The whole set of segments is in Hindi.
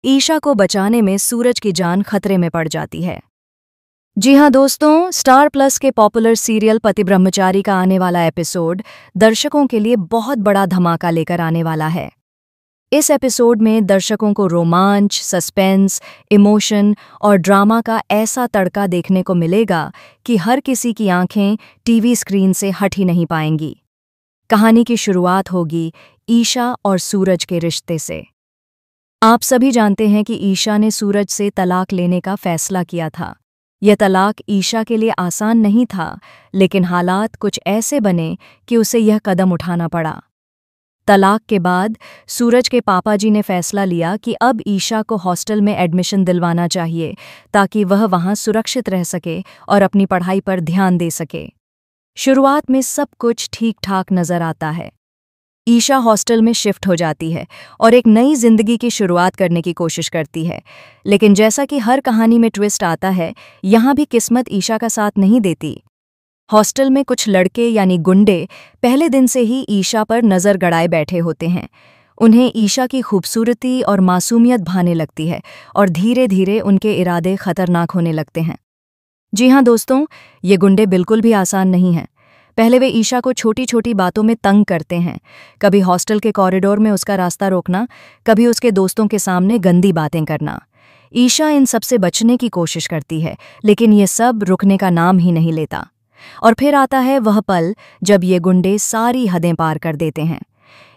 ईशा को बचाने में सूरज की जान खतरे में पड़ जाती है। जी हाँ दोस्तों, स्टार प्लस के पॉपुलर सीरियल पति ब्रह्मचारी का आने वाला एपिसोड दर्शकों के लिए बहुत बड़ा धमाका लेकर आने वाला है। इस एपिसोड में दर्शकों को रोमांच, सस्पेंस, इमोशन और ड्रामा का ऐसा तड़का देखने को मिलेगा कि हर किसी की आंखें टीवी स्क्रीन से हट ही नहीं पाएंगी। कहानी की शुरुआत होगी ईशा और सूरज के रिश्ते से। आप सभी जानते हैं कि ईशा ने सूरज से तलाक लेने का फैसला किया था। यह तलाक ईशा के लिए आसान नहीं था, लेकिन हालात कुछ ऐसे बने कि उसे यह कदम उठाना पड़ा। तलाक के बाद सूरज के पापा जी ने फैसला लिया कि अब ईशा को हॉस्टल में एडमिशन दिलवाना चाहिए ताकि वह वहां सुरक्षित रह सके और अपनी पढ़ाई पर ध्यान दे सके। शुरुआत में सब कुछ ठीक-ठाक नजर आता है। ईशा हॉस्टल में शिफ्ट हो जाती है और एक नई जिंदगी की शुरुआत करने की कोशिश करती है, लेकिन जैसा कि हर कहानी में ट्विस्ट आता है, यहाँ भी किस्मत ईशा का साथ नहीं देती। हॉस्टल में कुछ लड़के यानी गुंडे पहले दिन से ही ईशा पर नज़र गड़ाए बैठे होते हैं। उन्हें ईशा की खूबसूरती और मासूमियत भाने लगती है और धीरे धीरे उनके इरादे खतरनाक होने लगते हैं। जी हाँ दोस्तों, ये गुंडे बिल्कुल भी आसान नहीं हैं। पहले वे ईशा को छोटी छोटी बातों में तंग करते हैं। कभी हॉस्टल के कॉरिडोर में उसका रास्ता रोकना, कभी उसके दोस्तों के सामने गंदी बातें करना। ईशा इन सब से बचने की कोशिश करती है, लेकिन ये सब रुकने का नाम ही नहीं लेता। और फिर आता है वह पल जब ये गुंडे सारी हदें पार कर देते हैं।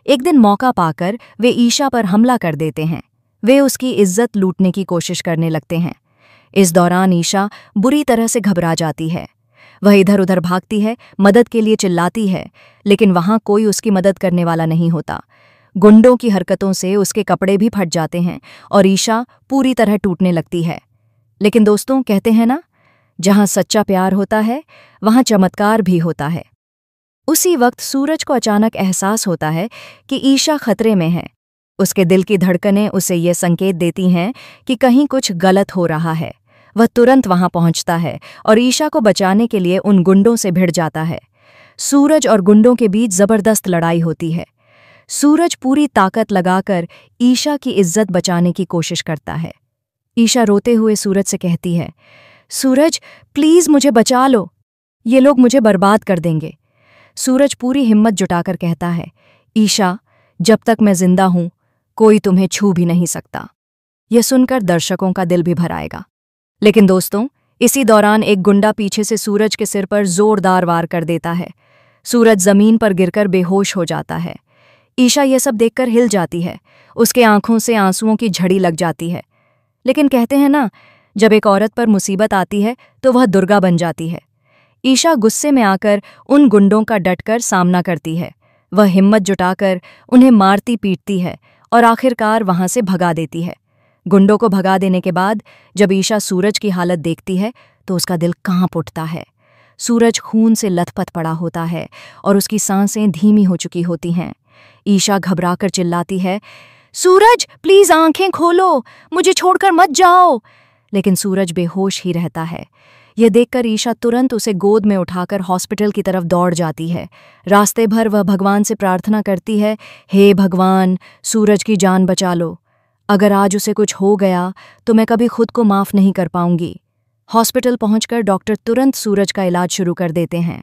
एक दिन मौका पाकर वे ईशा पर हमला कर देते हैं। वे उसकी इज्जत लूटने की कोशिश करने लगते हैं। इस दौरान ईशा बुरी तरह से घबरा जाती है। वह इधर उधर भागती है, मदद के लिए चिल्लाती है, लेकिन वहां कोई उसकी मदद करने वाला नहीं होता। गुंडों की हरकतों से उसके कपड़े भी फट जाते हैं और ईशा पूरी तरह टूटने लगती है। लेकिन दोस्तों, कहते हैं ना, जहां सच्चा प्यार होता है वहां चमत्कार भी होता है। उसी वक्त सूरज को अचानक एहसास होता है कि ईशा खतरे में है। उसके दिल की धड़कनें उसे ये संकेत देती हैं कि कहीं कुछ गलत हो रहा है। वह तुरंत वहां पहुंचता है और ईशा को बचाने के लिए उन गुंडों से भिड़ जाता है। सूरज और गुंडों के बीच जबरदस्त लड़ाई होती है। सूरज पूरी ताकत लगाकर ईशा की इज्जत बचाने की कोशिश करता है। ईशा रोते हुए सूरज से कहती है, सूरज प्लीज मुझे बचा लो, ये लोग मुझे बर्बाद कर देंगे। सूरज पूरी हिम्मत जुटाकर कहता है, ईशा, जब तक मैं जिंदा हूं कोई तुम्हें छू भी नहीं सकता। यह सुनकर दर्शकों का दिल भी भर आएगा। लेकिन दोस्तों, इसी दौरान एक गुंडा पीछे से सूरज के सिर पर जोरदार वार कर देता है। सूरज जमीन पर गिरकर बेहोश हो जाता है। ईशा यह सब देखकर हिल जाती है। उसके आंखों से आंसुओं की झड़ी लग जाती है। लेकिन कहते हैं ना, जब एक औरत पर मुसीबत आती है तो वह दुर्गा बन जाती है। ईशा गुस्से में आकर उन गुंडों का डटकर सामना करती है। वह हिम्मत जुटाकर उन्हें मारती पीटती है और आखिरकार वहां से भगा देती है। गुंडों को भगा देने के बाद जब ईशा सूरज की हालत देखती है तो उसका दिल कांप उठता है। सूरज खून से लथपथ पड़ा होता है और उसकी सांसें धीमी हो चुकी होती हैं। ईशा घबराकर चिल्लाती है, सूरज प्लीज आंखें खोलो, मुझे छोड़कर मत जाओ। लेकिन सूरज बेहोश ही रहता है। यह देखकर ईशा तुरंत उसे गोद में उठाकर हॉस्पिटल की तरफ दौड़ जाती है। रास्ते भर वह भगवान से प्रार्थना करती है, हे भगवान, सूरज की जान बचा लो। अगर आज उसे कुछ हो गया तो मैं कभी खुद को माफ नहीं कर पाऊंगी। हॉस्पिटल पहुंचकर डॉक्टर तुरंत सूरज का इलाज शुरू कर देते हैं।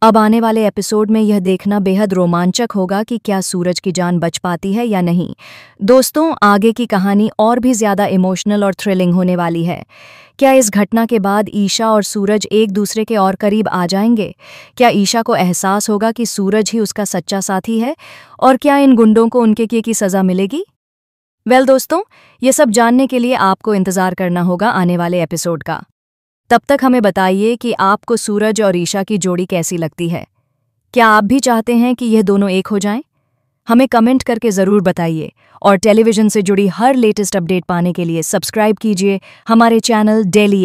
अब आने वाले एपिसोड में यह देखना बेहद रोमांचक होगा कि क्या सूरज की जान बच पाती है या नहीं। दोस्तों, आगे की कहानी और भी ज्यादा इमोशनल और थ्रिलिंग होने वाली है। क्या इस घटना के बाद ईशा और सूरज एक दूसरे के और करीब आ जाएंगे? क्या ईशा को एहसास होगा कि सूरज ही उसका सच्चा साथी है? और क्या इन गुंडों को उनके किए की सजा मिलेगी? दोस्तों, ये सब जानने के लिए आपको इंतजार करना होगा आने वाले एपिसोड का। तब तक हमें बताइए कि आपको सूरज और ईशा की जोड़ी कैसी लगती है। क्या आप भी चाहते हैं कि यह दोनों एक हो जाएं? हमें कमेंट करके ज़रूर बताइए और टेलीविज़न से जुड़ी हर लेटेस्ट अपडेट पाने के लिए सब्सक्राइब कीजिए हमारे चैनल डेली